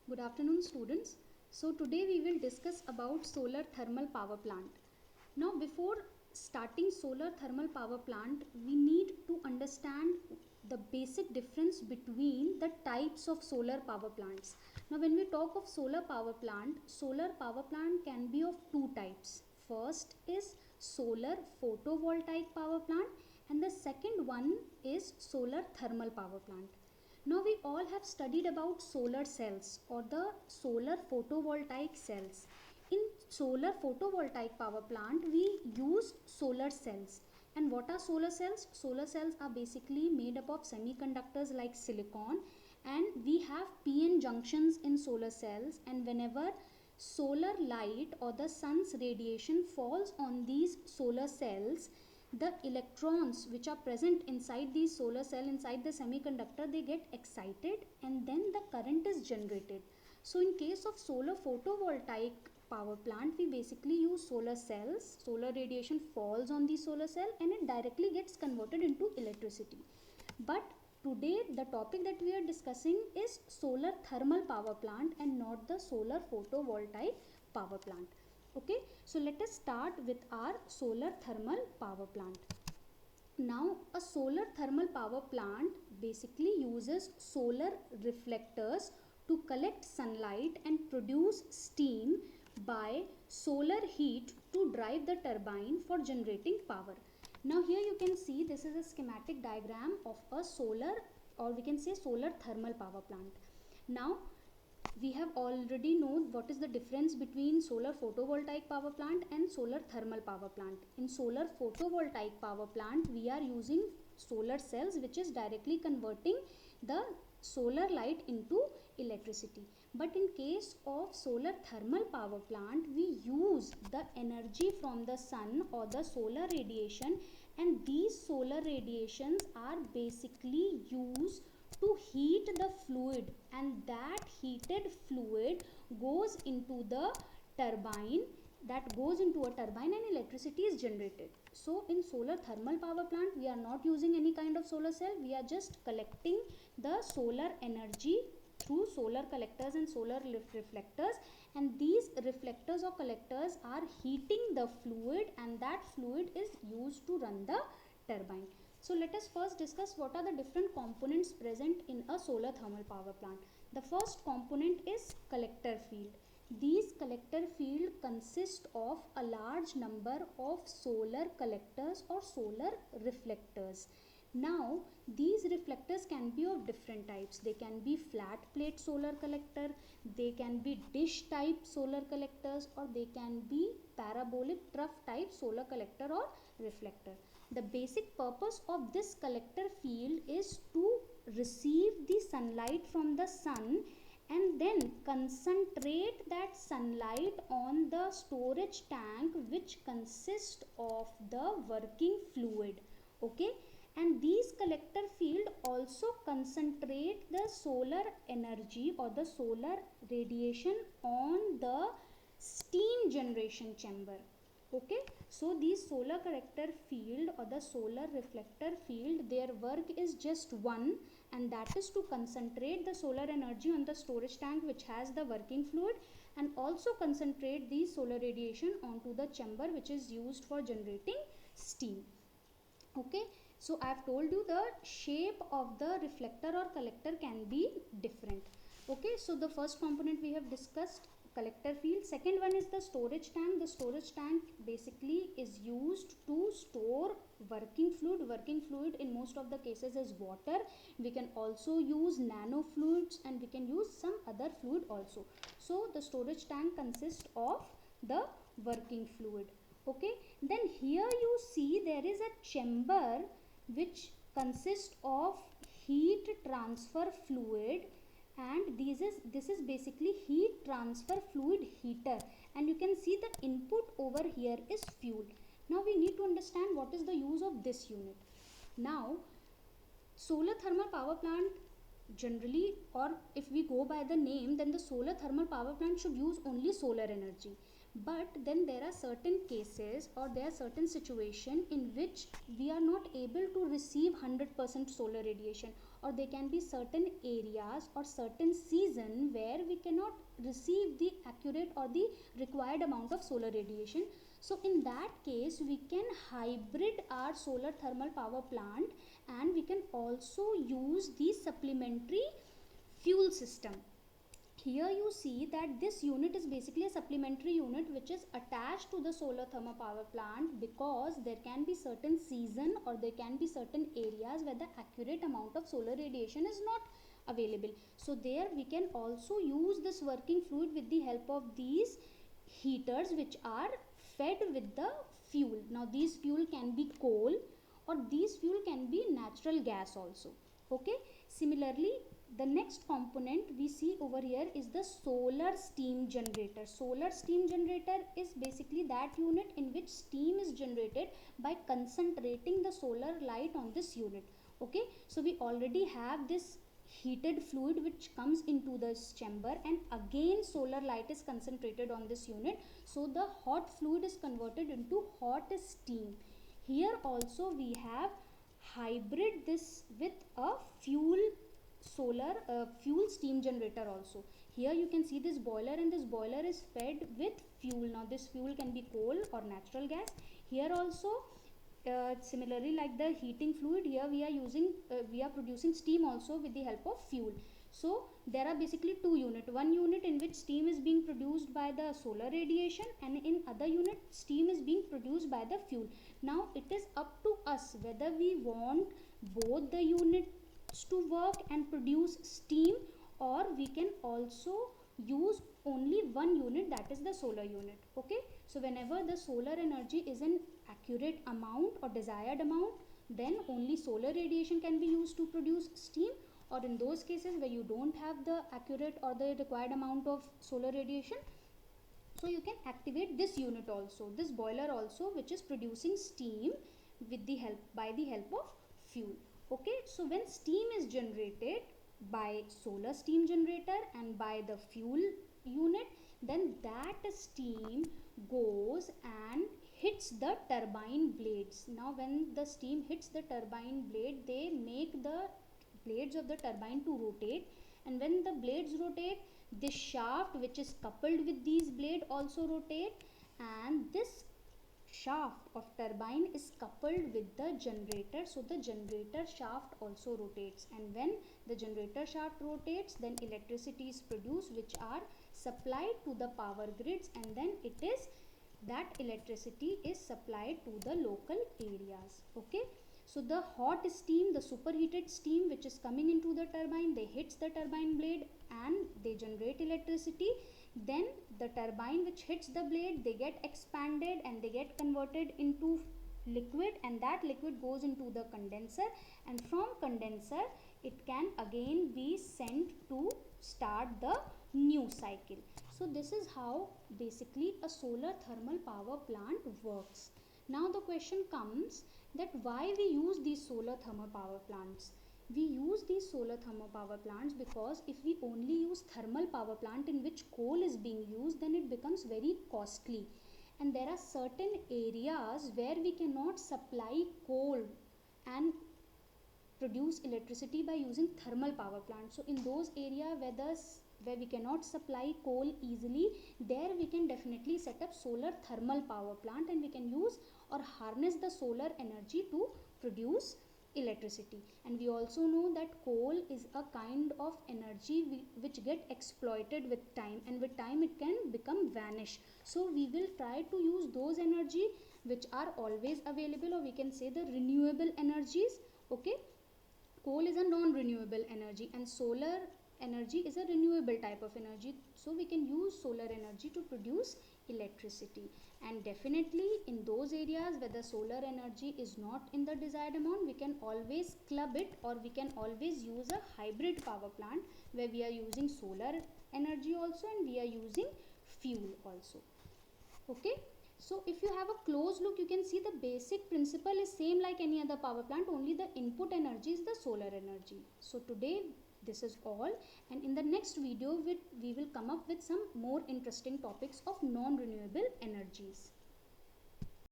Good afternoon, students. So today we will discuss about solar thermal power plant. Now before starting solar thermal power plant, we need to understand the basic difference between the types of solar power plants. Now when we talk of solar power plant can be of two types. First is solar photovoltaic power plant and the second one is solar thermal power plant. Now we all have studied about solar cells or the solar photovoltaic cells. In solar photovoltaic power plant, we use solar cells. And what are solar cells? Solar cells are basically made up of semiconductors like silicon, and we have PN junctions in solar cells, and whenever solar light or the sun's radiation falls on these solar cells, the electrons which are present inside the solar cell, inside the semiconductor, they get excited and then the current is generated. So in case of solar photovoltaic power plant, we basically use solar cells. Solar radiation falls on the solar cell and it directly gets converted into electricity. But today the topic that we are discussing is solar thermal power plant and not the solar photovoltaic power plant. Okay, so let us start with our solar thermal power plant. Now a solar thermal power plant basically uses solar reflectors to collect sunlight and produce steam by solar heat to drive the turbine for generating power. Now here you can see this is a schematic diagram of a solar, or we can say solar thermal power plant. Now we have already known what is the difference between solar photovoltaic power plant and solar thermal power plant. In solar photovoltaic power plant, we are using solar cells which is directly converting the solar light into electricity. But in case of solar thermal power plant, we use the energy from the sun or the solar radiation, and these solar radiations are basically used to heat the fluid, and that heated fluid goes into the turbine, and electricity is generated. So in solar thermal power plant, we are not using any kind of solar cell, we are just collecting the solar energy through solar collectors and solar reflectors, and these reflectors or collectors are heating the fluid, and that fluid is used to run the turbine. So let us first discuss what are the different components present in a solar thermal power plant. The first component is collector field. These collector field consist of a large number of solar collectors or solar reflectors. Now these reflectors can be of different types. They can be flat plate solar collector, they can be dish type solar collectors, or they can be parabolic trough type solar collector or reflector. The basic purpose of this collector field is to receive the sunlight from the sun and then concentrate that sunlight on the storage tank which consists of the working fluid. Okay, and these collector field also concentrate the solar energy or the solar radiation on the steam generation chamber. Okay, so these solar collector field or the solar reflector field, their work is just one, and that is to concentrate the solar energy on the storage tank which has the working fluid, and also concentrate the solar radiation onto the chamber which is used for generating steam. Okay, so I have told you the shape of the reflector or collector can be different. Okay, so the first component we have discussed, collector field. Second one is the storage tank. The storage tank basically is used to store working fluid. Working fluid in most of the cases is water. We can also use nano fluids, and we can use some other fluid also. So the storage tank consists of the working fluid. Okay, then here you see there is a chamber which consists of heat transfer fluid, and this is basically heat transfer fluid heater, and you can see the input over here is fuel. Now we need to understand what is the use of this unit. Now solar thermal power plant generally, or if we go by the name, then the solar thermal power plant should use only solar energy. But then there are certain cases or there are certain situations in which we are not able to receive 100% solar radiation, or there can be certain areas or certain season where we cannot receive the accurate or the required amount of solar radiation. So in that case we can hybrid our solar thermal power plant, and we can also use the supplementary fuel system. Here you see that this unit is basically a supplementary unit which is attached to the solar thermal power plant, because there can be certain season or there can be certain areas where the accurate amount of solar radiation is not available. So there we can also use this working fluid with the help of these heaters which are fed with the fuel. Now these fuel can be coal, or these fuel can be natural gas also. Okay, similarly the next component we see over here is the solar steam generator. Solar steam generator is basically that unit in which steam is generated by concentrating the solar light on this unit. Okay, so we already have this heated fluid which comes into this chamber, and again solar light is concentrated on this unit, so the hot fluid is converted into hot steam. Here also we have hybrid this with a fuel steam generator also. Here you can see this boiler, and this boiler is fed with fuel. Now this fuel can be coal or natural gas. Here also similarly, like the heating fluid, here we are producing steam also with the help of fuel. So there are basically two units, one unit in which steam is being produced by the solar radiation, and in other unit steam is being produced by the fuel. Now it is up to us whether we want both the units to work and produce steam, or we can also use only one unit, that is the solar unit. Okay, so whenever the solar energy is in accurate amount or desired amount, then only solar radiation can be used to produce steam, or in those cases where you don't have the accurate or the required amount of solar radiation, so you can activate this unit also, this boiler also, which is producing steam with the help of fuel. Okay, so when steam is generated by solar steam generator and by the fuel unit, then that steam goes and hits the turbine blades. Now when the steam hits the turbine blade, they make the blades of the turbine to rotate, and when the blades rotate, this shaft which is coupled with these blade also rotate, and this shaft of turbine is coupled with the generator, so the generator shaft also rotates, and when the generator shaft rotates, then electricity is produced which are supplied to the power grids, and then that electricity is supplied to the local areas. Okay, so the hot steam, the superheated steam which is coming into the turbine, they hits the turbine blade and they generate electricity. Then the turbine which hits the blade, they get expanded and they get converted into liquid, and that liquid goes into the condenser, and from condenser it can again be sent to start the new cycle. So this is how basically a solar thermal power plant works. Now the question comes that why we use these solar thermal power plants. We use these solar thermal power plants because if we only use thermal power plant in which coal is being used, then it becomes very costly, and there are certain areas where we cannot supply coal and produce electricity by using thermal power plants. So in those areas where we cannot supply coal easily, there we can definitely set up solar thermal power plant, and we can use or harness the solar energy to produce electricity. And we also know that coal is a kind of energy which get exploited with time, and with time it can become vanish. So we will try to use those energy which are always available, or we can say the renewable energies. Okay, coal is a non-renewable energy and solar energy is a renewable type of energy, so we can use solar energy to produce electricity. And definitely in those areas where the solar energy is not in the desired amount, we can always club it, or we can always use a hybrid power plant where we are using solar energy also and we are using fuel also. Okay, so if you have a close look, you can see the basic principle is same like any other power plant, only the input energy is the solar energy. So today this is all, and in the next video we will come up with some more interesting topics of non-renewable energies.